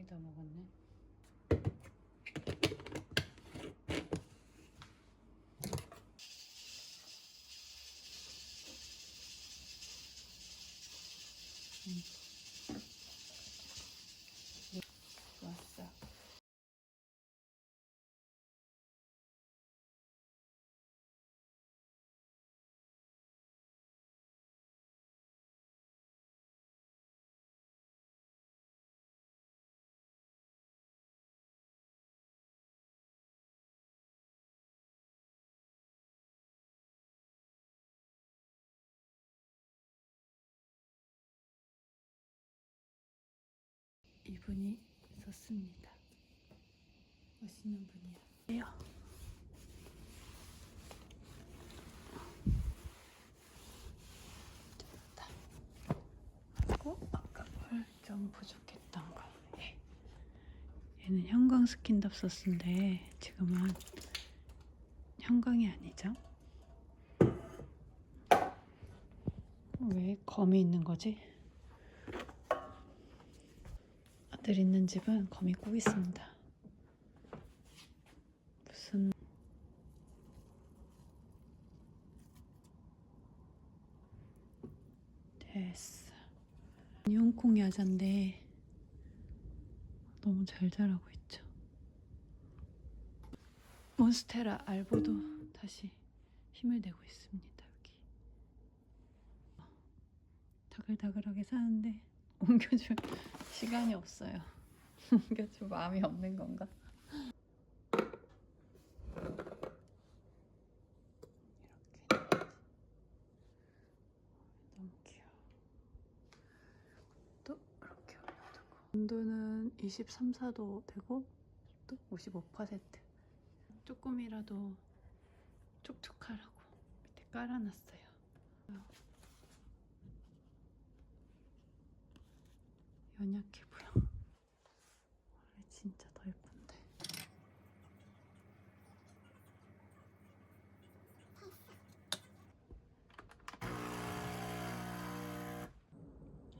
거의 다 먹었네. 좋았어. 이분이 썼습니다. 멋있는 분이에요. 됐다. 그리고 아까 물 좀 부족했던 거. 얘는 형광 스킨답 소스인데 지금은 형광이 아니죠? 왜 검이 있는 거지? 아들 있는 집은 검이 꼭 있습니다. 무슨 됐어. 홍콩 야자인데 너무 잘 자라고 있죠. 몬스테라 알보도 다시 힘을 내고 있습니다. 여기 다글다글하게 사는데 옮겨줄 시간이 없어요. 옮겨줄 마음이 없는 건가? 이렇게 너무 귀여워. 또 이렇게 올려두고 온도는 23, 4도 되고 또 55%. 조금이라도 촉촉하라고 밑에 깔아놨어요. 연약해 보여. 원래 진짜 더 예쁜데.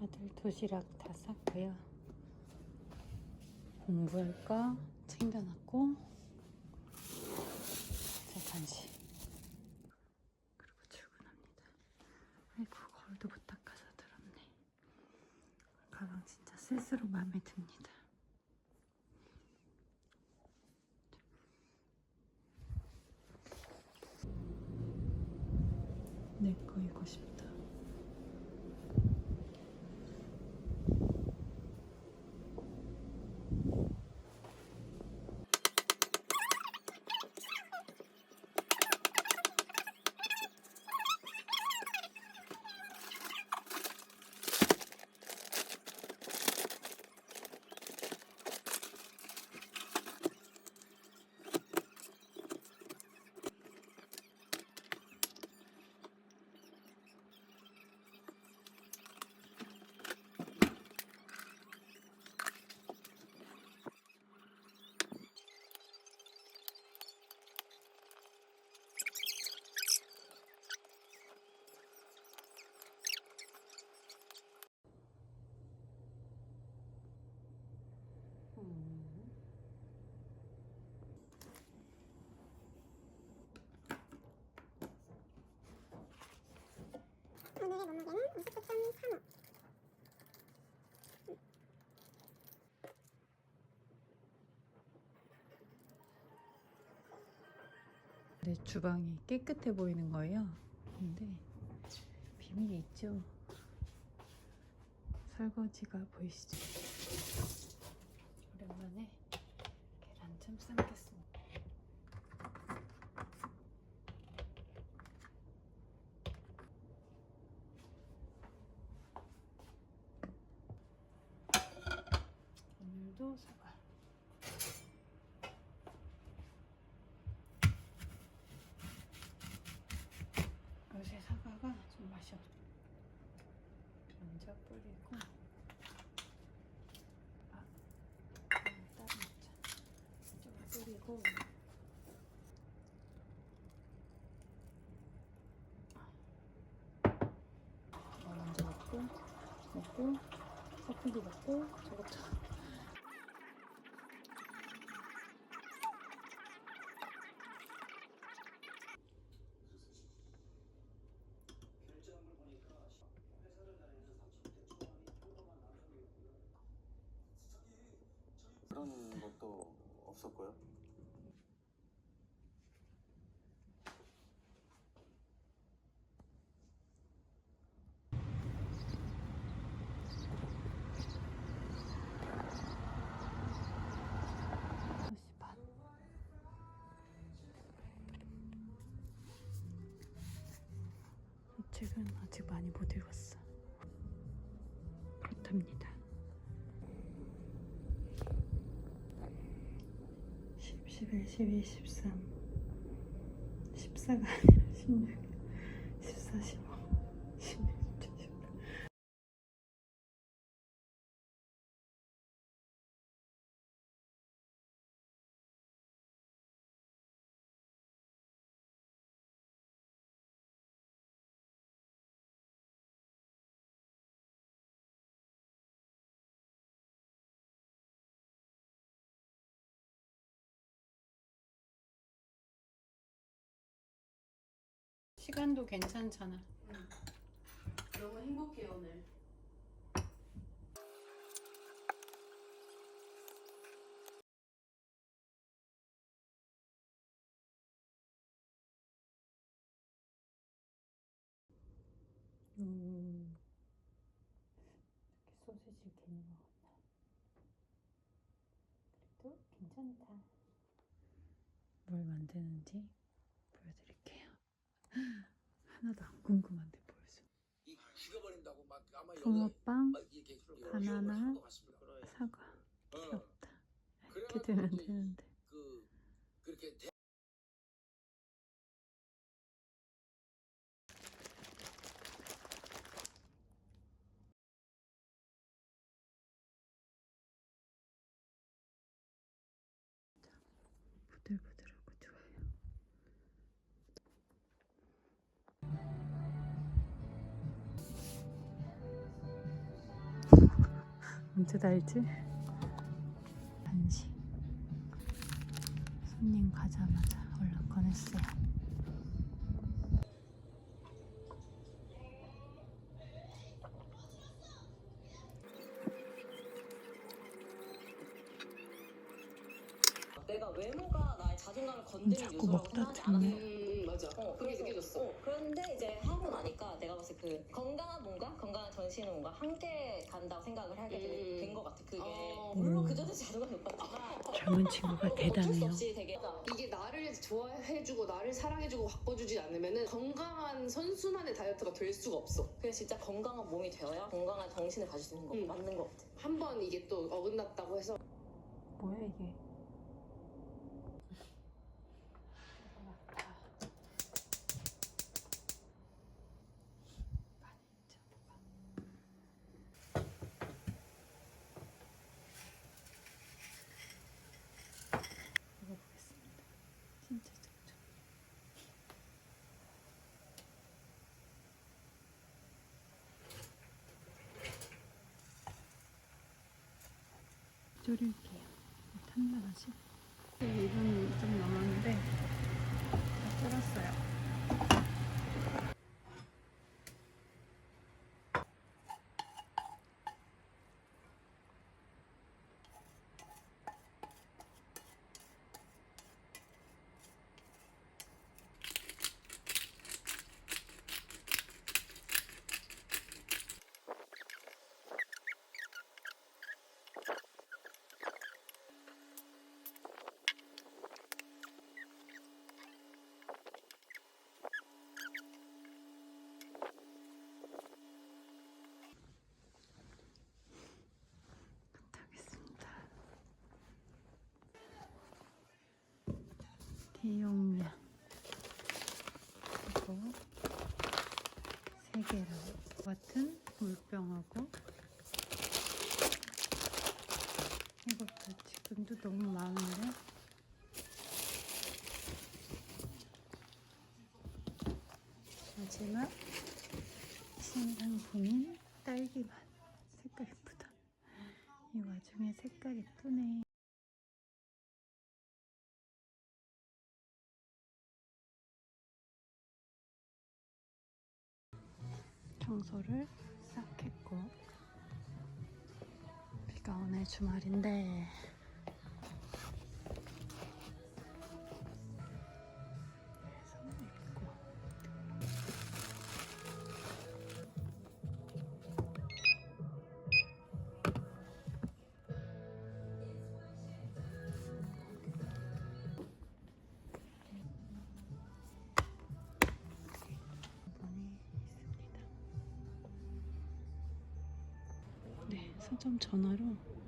아들 도시락 다 쌌고요. 공부할 거 챙겨놨고 제 간식. 그리고 출근합니다. 아이고 거울도 못 닦아서 더럽네. 가방 진짜 쓸수록 마음에 듭니다. 내 거 입고 싶다. 오늘의 몸무게는 59.3호. 내 주방이 깨끗해 보이는 거예요. 근데 비밀이 있죠. 설거지가 보이시죠? 오랜만에 계란 좀 삶겠습니다. 오늘도 사과. 요새 사과가 좀 맛이 없어. 먼저 뿌리고 따로 먹자. 좀 뿌리고 먼저 먹고 커피도 먹고 저것저것. 적도 없었고요. 이 책은 아직 많이 못 읽었어. 그렇답니다. 10, 11, 12, 13 14가 아니라 16 14, 15 16, 17, 18 시간도 괜찮잖아. 너무 행복해 오늘. 소시지 괜히 먹었나? 그래도 괜찮다. 뭘 만드는지 보여드릴게요. 하나도 안 궁금한데 보여줘. 죽여버린다고 막 아마 붕어빵, 이렇게 바나나, 사과. 귀엽다. 이렇게 되면 되는데. 그렇게 부들부들하고 좋아요. 언제 달지? 간식. 손님 가자마자 얼른 꺼냈어요. 내가 외모가 나의 자존감을 건드리는 자꾸 요소라고 먹다 생각하지 듣네. 않았어. 맞아. 그게 그래서, 느껴졌어. 그런데 이제 하고 나니까 내가 봤을 때 그 건강한 몸과 건강한 전신은 뭔가 함께 간다고 생각을 하게 된 것 같아. 그게 물론 그 전에 자존감이 높았지만 젊은 친구가 어쩔 수 대단해요. 없이 되게 이게 나를 좋아해주고 나를 사랑해주고 바꿔주지 않으면은 건강한 선수만의 다이어트가 될 수가 없어. 그래서 진짜 건강한 몸이 되어야 건강한 정신을 가질 수 있는 거 맞는 것 같아. 한 번 이게 또 어긋났다고 해서 뭐야 이게? 먹어보겠습니다. 진짜 촉촉. 졸일게요. 탄만하지? 2분 좀 넘었는데 다 졸았어요. 대용량 그리고 3개랑 같은 물병하고 이것도 지금도 너무 많은데 마지막 신상품인 딸기맛 색깔 예쁘다. 이 와중에 색깔 예쁘네. 청소를 싹 했고 비가 오는 주말인데 서점 전화로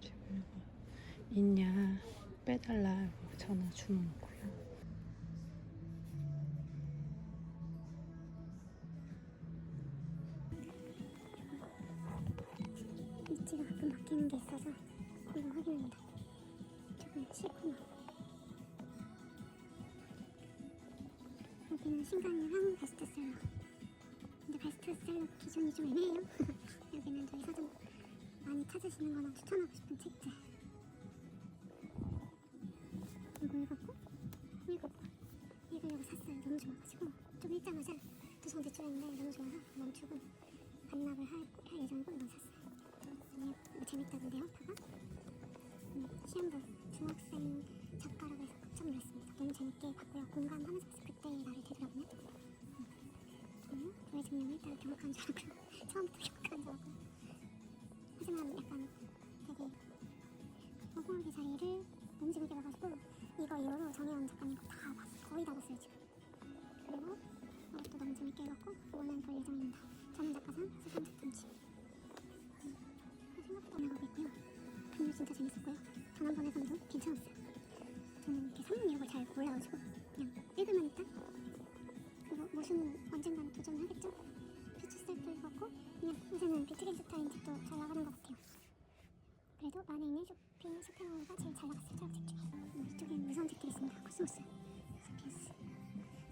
지금 이거 있냐 빼달라고 전화 주문했고요. 위치가 가끔 바뀌는 게 있어서 이거 확인합니다. 조금 싫구나. 여기는 신간이랑 베스트셀러. 근데 베스트셀러 기준이 좀 애매해요. 여기는 저희 서점 많이 찾으시는 거나 추천하고 싶은 책들. 이거 읽었고 읽으려고 샀어요. 너무 좋아가지고 좀 읽자마자 도서관 대출했는데 너무 좋아서 멈추고 반납을 할 예정이고 이건 샀어요. 뭐 재밌다던데요, 파가? 시험도 중학생 작가라고 해서 깜짝 놀랐습니다. 너무 재밌게 봤고요. 공감하면서 봤어요. 그때의 나를 되돌아보면. 저는 교회 증명이 일단 경악한 줄 알았고요. 처음부터 경악한 줄 알았고요. 하지만 약간 되게 억울하게 자리를 너무 재밌게 봐가지고 이거 이후로 정혜원 작가님 거 다 봤어요. 거의 다 봤어요 지금. 그리고 이것도 너무 재밌게 읽었고 오늘 볼 예정입니다. 저는 작가상 수상 작품집. 생각보다 나가고 있고요. 분류 진짜 재밌었고요. 단 한 번의 감도 괜찮았어요. 저는 이렇게 산문 이런 걸 잘 몰라가지고 그냥 읽으면 일단 그리고 모순 언젠가는 도전을 하겠죠? 퓨처셀도 읽었고 그냥 요새는 비트겐슈타인 책도 잘 나가는 것 같아요. 그래도 안에 있는 쇼핑몰가 제일 잘 나갔어요. 철학책 중에. 이쪽엔 무서운 책들이 있습니다. 코스모스, 사피엔스,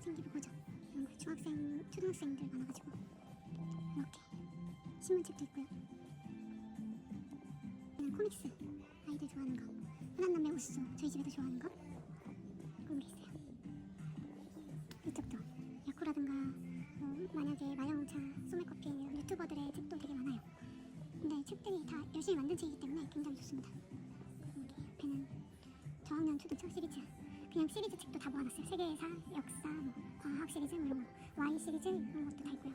신기루 고전 이런 거 중학생, 초등학생들 많아가지고 이렇게 신문책도 있고요. 코믹스 아이들 좋아하는 거 흔한 남매 우수소 저희 집에도 좋아하는 거 그런 게 있어요. 이쪽도 야쿠라든가 만약에 마녀홍차, 소매커피 이런 유튜버들의 책도 되게 많아요. 근데 책들이 다 열심히 만든 책이기 때문에 굉장히 좋습니다. 여기 옆에는 저학년 초등학생 시리즈 그냥 시리즈 책도 다 모아놨어요. 세계사, 역사, 뭐 과학 시리즈 뭐 이런 거 Y 시리즈 이런 것도 다 있고요.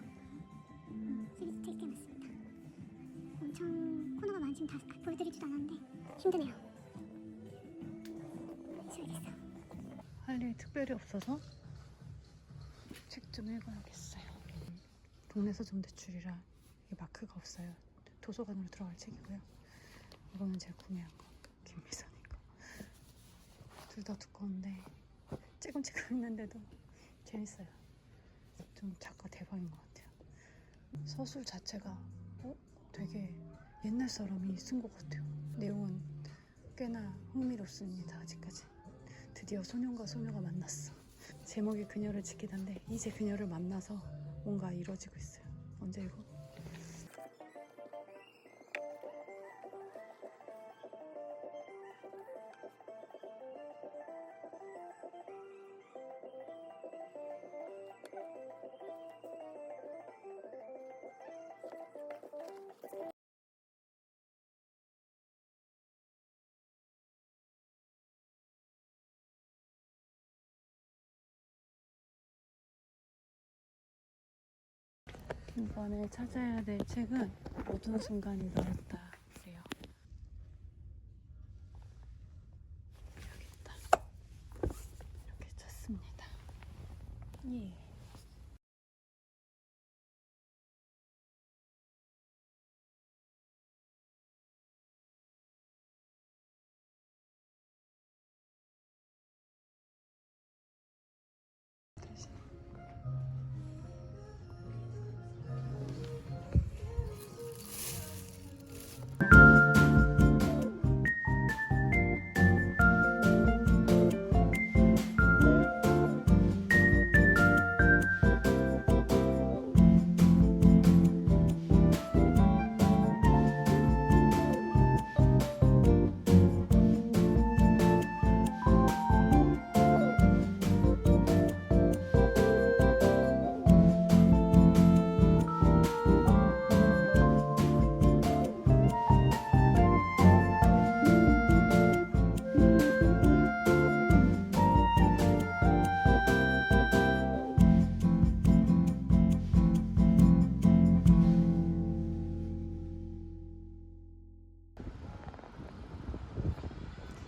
시리즈 책 꽤 많습니다. 엄청 코너가 많지만 다 보여드리지도 않았는데 힘드네요. 쉬어야겠어. 할 일이 특별히 없어서 책 좀 읽어야겠어요. 동네 서점 대출이라 이게 마크가 없어요. 도서관으로 들어갈 책이고요. 이거는 제가 구매한 거, 김미선이 거. 둘 다 두꺼운데 찌금찌금했는데도 재밌어요. 좀 작가 대박인 것 같아요. 서술 자체가 되게 옛날 사람이 쓴 것 같아요. 내용은 꽤나 흥미롭습니다. 아직까지. 드디어 소년과 소녀가 만났어. 제목이 그녀를 지키던데 이제 그녀를 만나서 뭔가 이루어지고 있어요. 언제 이거? 이번에 찾아야 될 책은 모든 순간이 너였다. 그래요. 여기 있다. 이렇게 찾습니다. 예.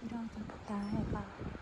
이러다 해봐.